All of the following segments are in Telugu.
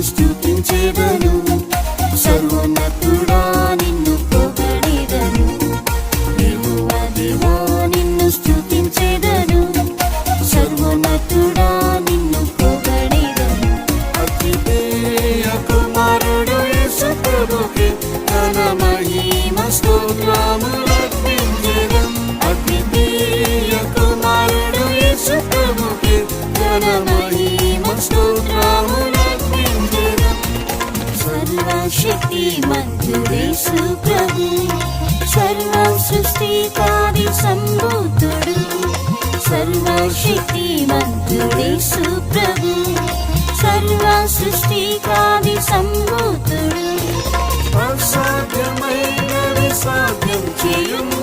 స్తుతించెదను సర్వోన్నతుడా నిన్ను పొగడెదను యెహోవా దేవా నిన్ను స్తుతించెదను సర్వోన్నతుడా నిన్ను పొగడెదను అతిథేయ కుమారుడు యేసు ప్రభుకే ఘన మహిమ స్తోత్రములర్పించెదం అతిథేయ కుమారుడు యేసు ప్రభుకే ఘన మహిమ స్తోత్రములర్పించెదం సర్వశక్తిమంతుడేసు ప్రభు సర్వ సృష్టికాది సంభూతుడు సర్వశక్తిమంతుడేసు ప్రభు సర్వ సృష్టికాది సంభూతుడు అసాధ్యమైనది సాధ్యం చేయుము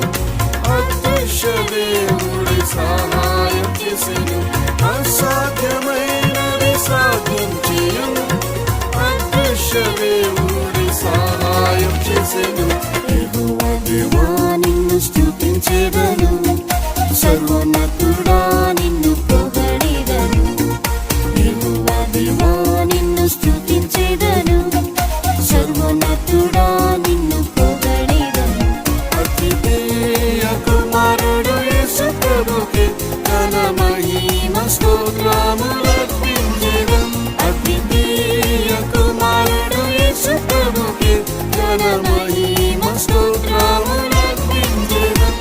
అదృశ్య దేవుడి సహాయం చేసెను అసాధ్యమైనది సాధ్యం చేయుము అదృశ్య దేవుడి సహాయం చేసెను యెహోవా దేవా నిన్ను స్తుతించెదను సర్వోన్నతుడా నిన్ను పొగడెదను యెహోవా దేవా నిన్ను స్తుతించెదను సర్వోన్నతుడా నిన్ను పొగడెదను అతిథేయ కుమారుడు యేసు ప్రభుకే ఘన మహిమ స్తోత్రములర్పించెదం అతిథేయ కుమారుడు యేసు ప్రభుకే ఘన మహిమ స్తోత్రములర్పించెదం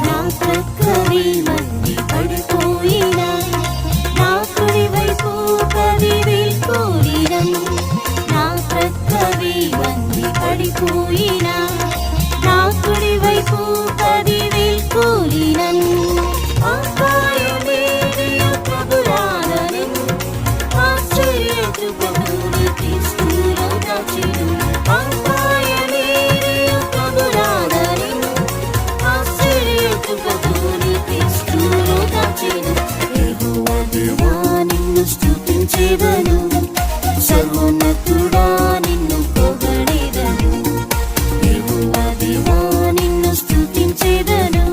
నా ప్రక్కనే మంది పడిపోయినా నా కుడి వైపు 10,000 కూడినా నా ప్రక్కనే మంది పడిపోయినా నా కుడి వైపు 10,000 కూడినా అపాయమేదియు ప్రభురానను ఆశ్చర్య కృపను క్రీస్తులో దాచెను అపాయమేదియు ప్రభురానను ఆశ్చర్య కృపను క్రీస్తులో దాచెను యెహోవా దేవా నిన్ను స్తుతించెదను సర్వోన్నతుడా నిన్ను పొగడెదను యెహోవా దేవా నిన్ను స్తుతించెదను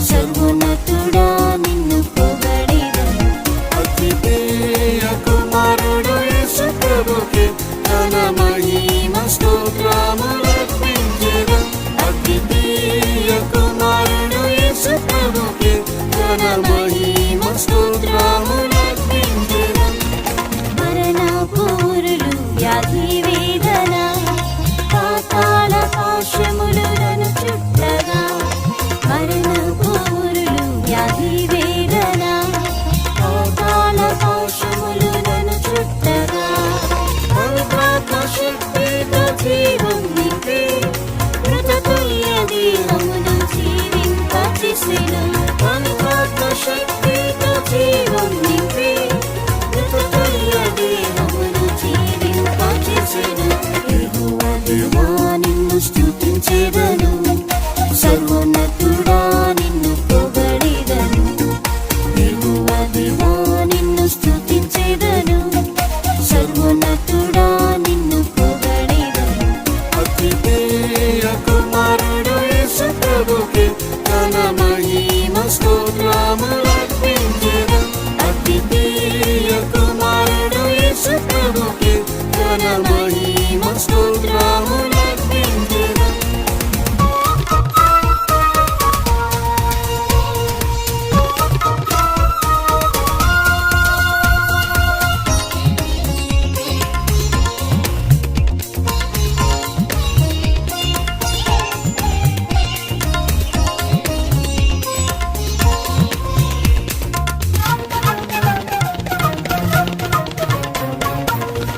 సర్వోన్నతుడా నిన్ను పొగడెదను అతిథేయ కుమారుడు యేసు ప్రభుకే ఘన మహిమ స్తోత్రములర్పించెదం అతిథేయ కుమారుడు యేసు ప్రభుకే ఘన మహిమ స్తోత్రములర్పించెదం మరణపూరులు వ్యాధి వేదన పాతాళ పాశములు నన్ను చుట్టగా మరణపూరులు వ్యాధి వేదన పాతాళ పాశములు నన్ను చుట్టగా పవిత్రాత్మ శక్తితో జీవం నింపి మృతతుల్య దేహమును జీవింపచేసెను పవిత్రాత్మ శక్తితో జీవం నింపి మృతతుల్య దేహమును జీవింపచేసెను యెహోవా దేవా నిన్ను స్తుతించెదను సర్వోన్నతుడా నిన్ను పొగడెదను యెహోవా దేవా నిన్ను స్తుతించెదను సర్వోన్నతుడా నిన్ను పొగడెదను అతిథేయ కుమారుడు యేసు ప్రభుకే ఘన మహిమ స్తోత్రములర్పించెదం అతిథేయ కుమారుడు యేసు ప్రభుకే ఘన మహిమ స్తోత్రములర్పించెదం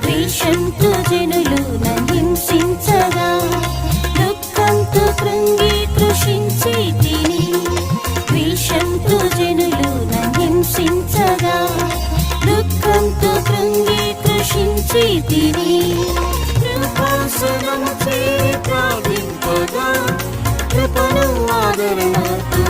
ద్వేషంతో జనులు నన్ను హింసించగా దుఃఖంతో కృంగి కృషించి తిని ద్వేషంతో జనులు నన్ను హింసించగా దుఃఖంతో కృంగి కృషించి తిని కృపాసనం చేయి ప్రార్థింపగా కృపను ఆదరణతో